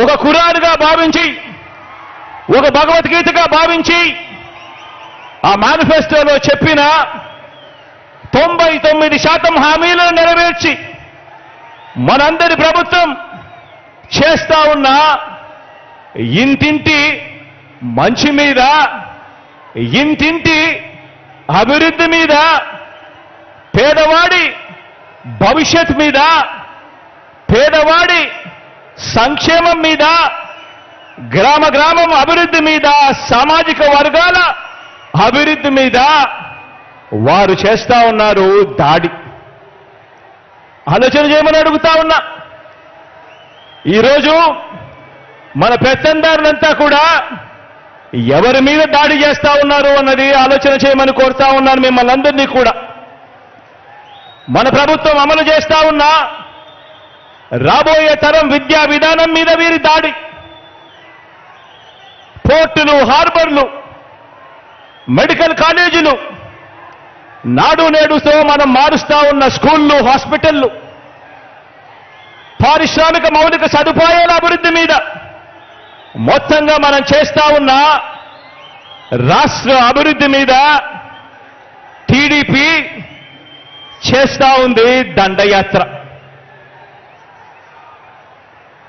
ఒక ఖురాన్గా భావించి, ఒక భగవద్గీతగా భావించి, ఆ మేనిఫెస్టోలో చెప్పిన 99% హామీలను నెరవేర్చి మనందరి ప్రభుత్వం చేస్తా ఉన్న ఇంటింటి మంచి మీద, ఇంటింటి అభివృద్ధి మీద, పేదవాడి భవిష్యత్ మీద, పేదవాడి సంక్షేమం మీద, గ్రామ గ్రామం అభివృద్ధి మీద, సామాజిక వర్గాల అభివృద్ధి మీద వారు చేస్తా ఉన్నారు దాడి. ఆలోచన చేయమని అడుగుతా ఉన్నా. ఈరోజు మన పెత్తందారులంతా కూడా ఎవరి మీద దాడి చేస్తా ఉన్నారు అన్నది ఆలోచన చేయమని కోరుతా ఉన్నాను మిమ్మల్ని అందరినీ కూడా. మన ప్రభుత్వం అమలు చేస్తా ఉన్న రాబోయే తరం విద్యా విధానం మీద వీరి దాడి. పోర్టులు, హార్బర్లు, మెడికల్ కాలేజీలు, నాడు నేడుతో మనం మారుస్తా ఉన్న స్కూళ్ళు, హాస్పిటళ్లు, పారిశ్రామిక మౌలిక సదుపాయాల అభివృద్ధి మీద, మొత్తంగా మనం చేస్తా ఉన్న రాష్ట్ర అభివృద్ధి మీద టీడీపీ చేస్తా ఉంది దండయాత్ర.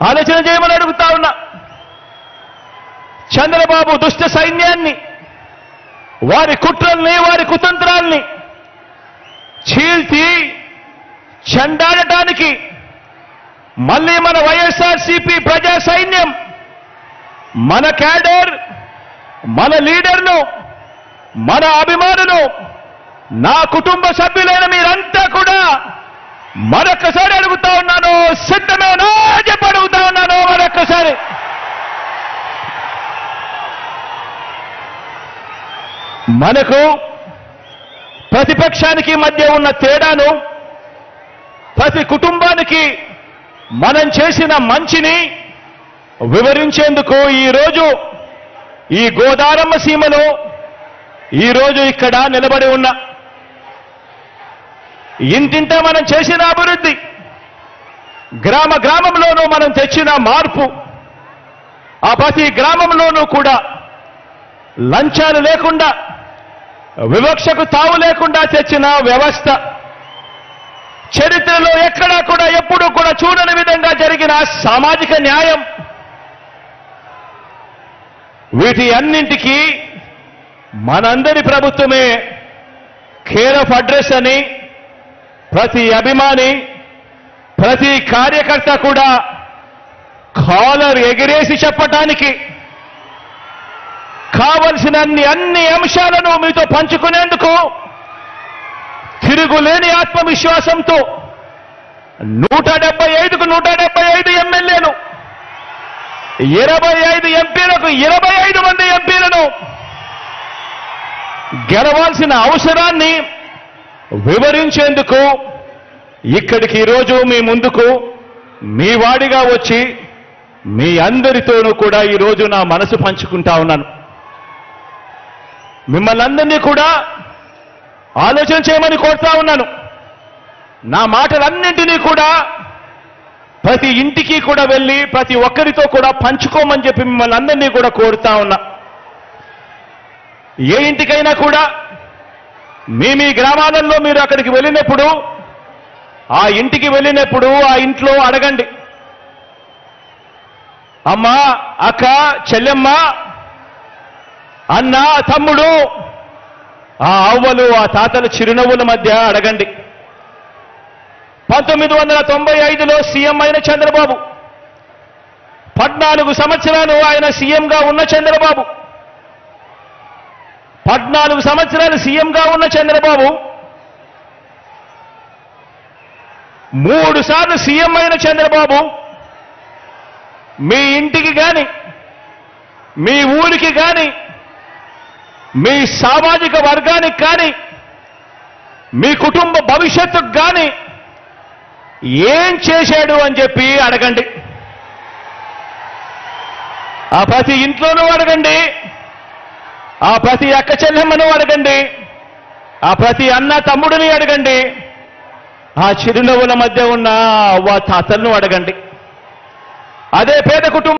ఆలోచన చేయమని అడుగుతా ఉన్నా. చంద్రబాబు దుష్ట సైన్యాన్ని, వారి కుట్రల్ని, వారి కుతంత్రాల్ని చీల్చి చెండాడటానికి మళ్ళీ మన వైఎస్ఆర్సీపీ ప్రజా సైన్యం, మన క్యాడర్, మన లీడర్ను, మన అభిమానులు, నా కుటుంబ సభ్యులైన మీరంతా కూడా మరొక్కసారి అడుగుతా ఉన్నాను, సిద్ధమేనా చెప్పి అడుగుతా ఉన్నాను మరొక్కసారి. మనకు ప్రతిపక్షానికి మధ్య ఉన్న తేడాను, ప్రతి కుటుంబానికి మనం చేసిన మంచిని వివరించేందుకు ఈరోజు ఈ గోదారమ్మ సీమలో ఈరోజు ఇక్కడ నిలబడి ఉన్న ఇంటింట మనం చేసిన అభివృద్ధి, గ్రామ గ్రామంలోనూ మనం తెచ్చిన మార్పు, ఆ ప్రతి గ్రామంలోనూ కూడా లంచాలు లేకుండా, వివక్షకు తావు లేకుండా తెచ్చిన వ్యవస్థ, చరిత్రలో ఎక్కడా కూడా ఎప్పుడూ కూడా చూడని విధంగా జరిగిన సామాజిక న్యాయం, వీటి అన్నింటికీ మనందరి ప్రభుత్వమే కేర్ ఆఫ్ అడ్రస్ అని ప్రతి అభిమాని, ప్రతి కార్యకర్త కూడా కాలర్ ఎగిరేసి చెప్పటానికి, కావలసిన అన్ని అంశాలను మీతో పంచుకునేందుకు తిరుగులేని ఆత్మవిశ్వాసంతో 175కు 175 ఎమ్మెల్యేలు, 25 ఎంపీలకు 25 మంది ఎంపీలను గెలవాల్సిన అవసరాన్ని వివరించేందుకు ఇక్కడికి ఈరోజు మీ ముందుకు మీ వాడిగా వచ్చి మీ అందరితోనూ కూడా ఈరోజు నా మనసు పంచుకుంటా ఉన్నాను. మిమ్మల్ని అందరినీ కూడా ఆలోచన చేయమని కోరుతా ఉన్నాను. నా మాటలన్నింటినీ కూడా ప్రతి ఇంటికి కూడా వెళ్ళి ప్రతి ఒక్కరితో కూడా పంచుకోమని చెప్పి మిమ్మల్ని అందరినీ కూడా కోరుతా ఉన్నా. ఏ ఇంటికైనా కూడా మీ గ్రామాలలో మీరు అక్కడికి వెళ్ళినప్పుడు, ఆ ఇంటికి వెళ్ళినప్పుడు ఆ ఇంట్లో అడగండి, అమ్మా, అక్క, చెల్లెమ్మ, అన్న, తమ్ముడు, ఆ అవ్వలు, ఆ తాతల చిరునవ్వుల మధ్య అడగండి. 1995లో సీఎం అయిన చంద్రబాబు, 14 సంవత్సరాలు ఆయన సీఎంగా ఉన్న చంద్రబాబు, 14 సంవత్సరాలు సీఎంగా ఉన్న చంద్రబాబు 3 సార్లు సీఎం అయిన చంద్రబాబు మీ ఇంటికి గాని, మీ ఊరికి గాని, మీ సామాజిక వర్గానికి కానీ, మీ కుటుంబ భవిష్యత్తుకు కానీ ఏం చేశాడు అని చెప్పి అడగండి. ఆ ప్రతి ఇంట్లోనూ అడగండి, ఆ ప్రతి అక్క చెల్లెమ్మను అడగండి, ఆ ప్రతి అన్న తమ్ముడిని అడగండి, ఆ చిరునవ్వుల మధ్య ఉన్న అవ్వ తాతలను అడగండి. అదే పేద కుటుంబం